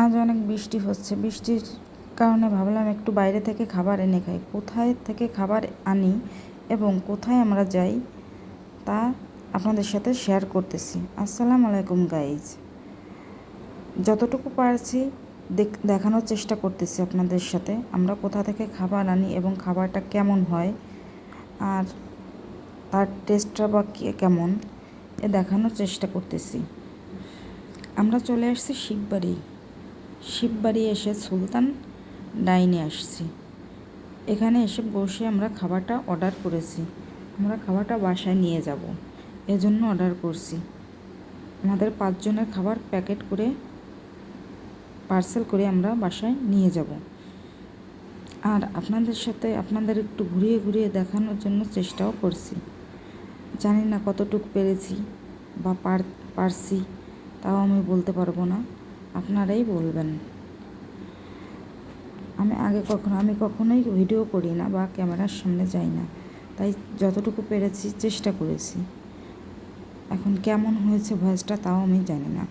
আজ অনেক বৃষ্টি হচ্ছে। বৃষ্টির কারণে ভাবলাম একটু বাইরে থেকে খাবার এনে খাই। কোথায় থেকে খাবার আনি এবং কোথায় আমরা যাই তা আপনাদের সাথে শেয়ার করতেছি। আসসালামু আলাইকুম গাইজ। যতটুকু পারছি দেখানোর চেষ্টা করতেছি আপনাদের সাথে আমরা কোথা থেকে খাবার আনি এবং খাবারটা কেমন হয় আর তার টেস্টটা বা কেমন দেখানোর চেষ্টা করতেছি। আমরা চলে আসছি শিববাড়ি এসে সুলতান ডাইনে আসছি। এখানে এসে বসে আমরা খাবারটা অর্ডার করেছি। আমরা খাবারটা বাসায় নিয়ে যাব, এজন্য অর্ডার করছি। আমাদের 5 জনের খাবার প্যাকেট করে পার্সেল করে আমরা বাসায় নিয়ে যাব। আর আপনাদের সাথে আপনাদের একটু ঘুরিয়ে ঘুরিয়ে দেখানোর জন্য চেষ্টাও করছি। জানি না কতটুকু পেরেছি বা পারছি, তাও আমি বলতে পারবো না, আপনারাই বলবেন। আমি কখনোই ভিডিও করি না বা ক্যামেরার সামনে যাই না, তাই যতটুকু পেরেছি চেষ্টা করেছি। এখন কেমন হয়েছে ভয়েসটা তাও আমি জানি না।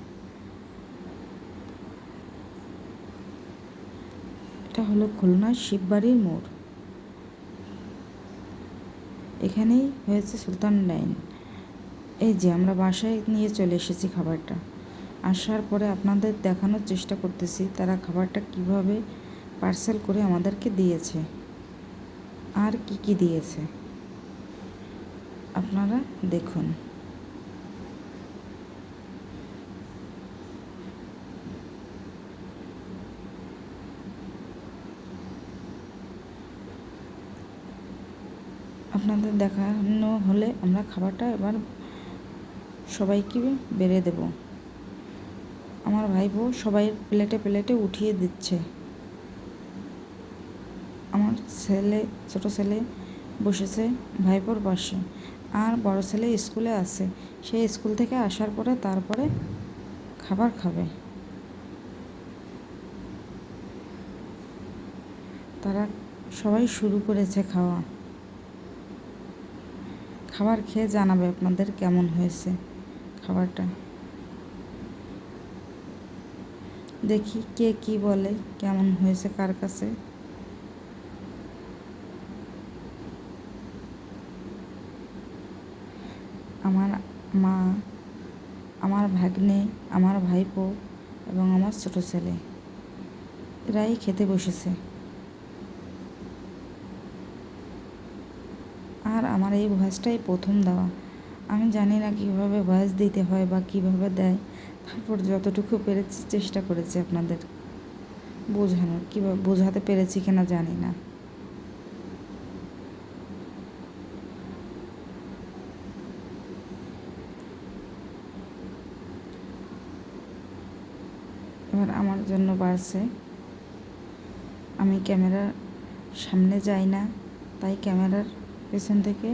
এটা হলো খুলনা শিববাড়ির মোড়। এখানেই হয়েছে সুলতান ডাইন। এই যে আমরা বাসায় নিয়ে চলে এসেছি খাবারটা। আসার পরে আপনাদের দেখানোর চেষ্টা করতেছি তারা খাবারটা কিভাবে পার্সেল করে আমাদেরকে দিয়েছে আর কি দিয়েছে আপনারা দেখুন। আপনাদের দেখানো হলে আমরা খাবারটা এবার সবাইকে বেড়ে দেব। আমার ভাইপো সবাই প্লেটে প্লেটে উঠিয়ে দিচ্ছে। আমার ছোট ছেলে বসেছে ভাইপোর পাশে, আর বড় ছেলে স্কুলে আছে। সে স্কুল থেকে আসার পরে তারপরে খাবার খাবে। তারা সবাই শুরু করেছে খাওয়া। খাবার খেয়ে জানাবে আপনাদের কেমন হয়েছে খাবারটা। দেখি কে কি বলে কেমন হয়েছে কার কাছে। আমার মা, আমার ভাগ্নে, আমার ভাইপো এবং আমার ছোট ছেলে এরাই খেতে বসেছে। আর আমার এই ভয়েসটাই প্রথম দেওয়া। আমি জানি না কীভাবে ভয়েস দিতে হয় বা কীভাবে দেয়। তারপর যতটুকু পেরেছি চেষ্টা করেছি আপনাদের বোঝানোর। কীভাবে বোঝাতে পেরেছি কিনা জানি না। এবার আমার জন্য বাড়ছে। আমি ক্যামেরার সামনে যাই না, তাই ক্যামেরার পেছন থেকে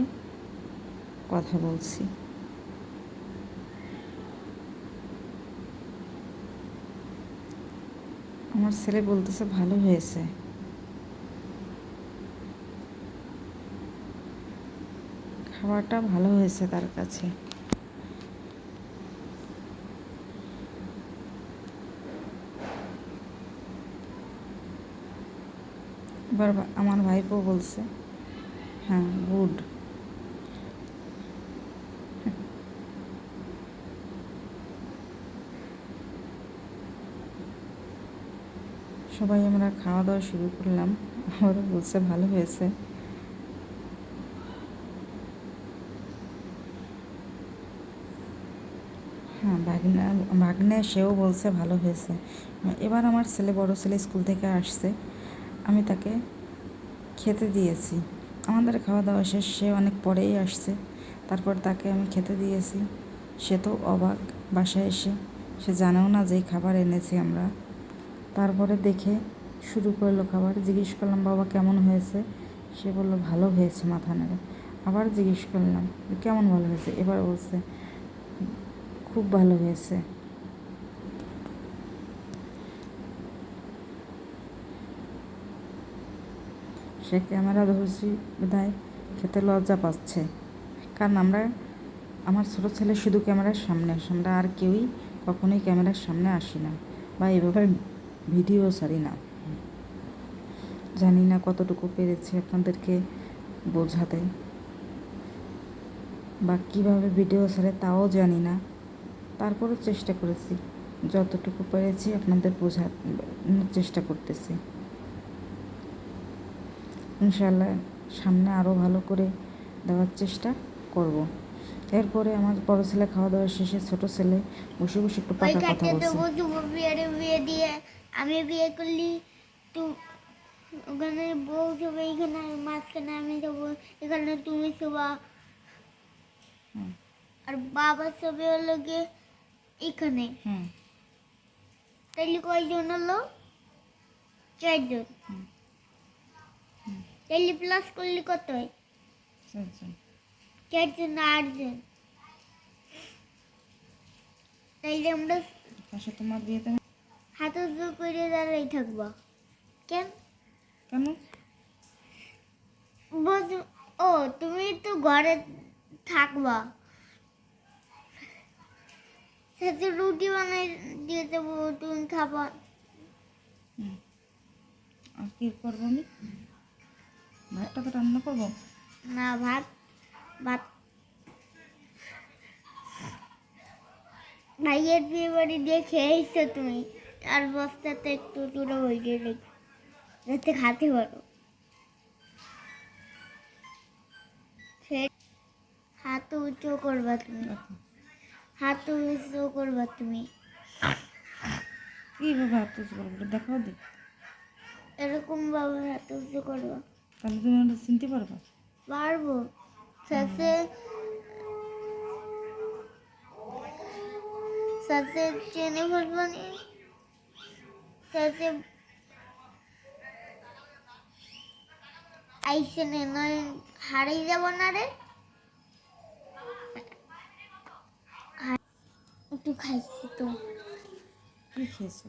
কথা বলছি। আমার ছেলে বলতেছে ভালো হয়েছে। খাবারটা ভালো হয়েছে তার কাছে। এবার আমার ভাইপো বলছে হ্যাঁ গুড। সবাই আমরা খাওয়া দাওয়া শুরু করলাম। আবারও বলছে ভালো হয়েছে। হ্যাঁ ভাগ্নে সেও বলছে ভালো হয়েছে। এবার আমার বড় ছেলে স্কুল থেকে আসছে, আমি তাকে খেতে দিয়েছি। আমাদের খাওয়া দাওয়া শেষ, সে অনেক পরেই আসছে। তারপর তাকে আমি খেতে দিয়েছি। সে তো অবাক বাসায় এসে, সে জানেও না যে খাবার এনেছি আমরা। তারপরে দেখে শুরু করলো খাবার। জিজ্ঞেস করলাম বাবা কেমন হয়েছে, সে বললো ভালো হয়েছে মাথা নেড়ে। আবার জিজ্ঞেস করলাম কেমন ভালো হয়েছে, এবার বলছে খুব ভালো হয়েছে। সে ক্যামেরা ধরছি বিধায় খেতে লজ্জা পাচ্ছে, কারণ আমার ছোটো ছেলে শুধু ক্যামেরার সামনে আসে, আমরা আর কেউই কখনোই ক্যামেরার সামনে আসি না বা এভাবে ভিডিও ছাড়ি না। জানি না কতটুকু পেরেছি আপনাদেরকে বোঝাতে, বা কীভাবে ভিডিও ছাড়ে তাও জানি না। তারপরেও চেষ্টা করেছি, যতটুকু পেরেছি আপনাদের বোঝানোর চেষ্টা করতেছি। ইনশাআল্লাহ সামনে আরও ভালো করে দেওয়ার চেষ্টা করব। এরপরে আমার বড় ছেলে খাওয়া দাওয়া শেষে ছোট ছেলে বসে বসে একটু পাকা কথা বলছে। বিয়ে দিয়ে আমি বিয়ে করলি, তো ওখানে বউ যাবে, এখানে মাঝখানে আমি যাবো, এখানে তুমি শোবা, আর বাবা সবে হলো গিয়ে এখানে। তাইলে কয়জন হলো? 4 জন। তাইলে প্লাস করলে কত হয়? 4 জন না 8 জন। তাইলে আমরা তোমার বিয়েতে হাত জোর করে দাঁড়াই থাকবা কেন? কেন? ও তুমি তো ঘরে থাকবা, সাথে রুটি বানাই দিয়ে দেবো, তুমি খাবা। আর কি করবো আমি? ভাতটা তো রান্না করবো না, ভাত ভাইয়ের বিয়ে বাড়ি দিয়ে খেয়েছো তুমি, আর বস্তাতে একটু চুড়ো হয়ে গেলে যাতে খাতে পারো। হাত উঁচু করবা তুমি, হাত উঁচু করবা তুমি। কীভাবে হাত উঁচু করবো দেখাও দি। এরকম ভাবে হাত উঁচু করবা, তাহলে তুমি আমাকে চিনতে পারবা। পারবো। শেষে শেষে চেনে ফেলবো নি, শেষে আইসে নে, নয় হারিয়ে যাবো না রে। একটু খাইছি তো। কি খেয়েছো?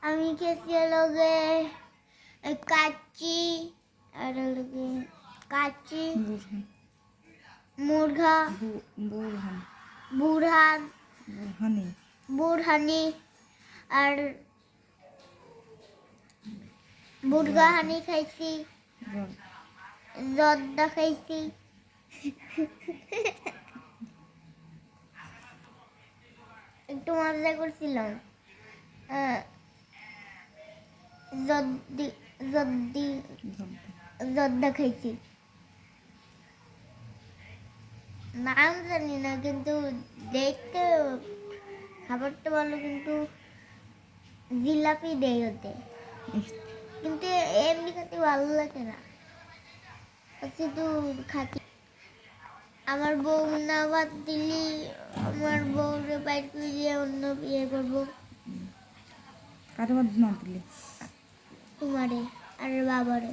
আমি খেয়েছি লগে কাচ্চি, আর লগে কাচ্চি, মুরঘা, বুড়হান, বুড়হানি, আর বুড়গাহানি খাইছি, জর্দা খাইছি। একটু মজা করছিলাম। জর্দা খাইছি, নাম জানি না, কিন্তু দেখতে খাবারটা ভালো, কিন্তু জিলাপি দেয় ওতে, কিন্তু এমনি খেতে ভালো লাগে না, শুধু খাতি। আমার বউ না বাদ দিলি আমার বউরে বাইর করে দিয়ে অন্য বিয়ে করবো। কারে বাদ না দিলে? তোমারে আর বাবারে।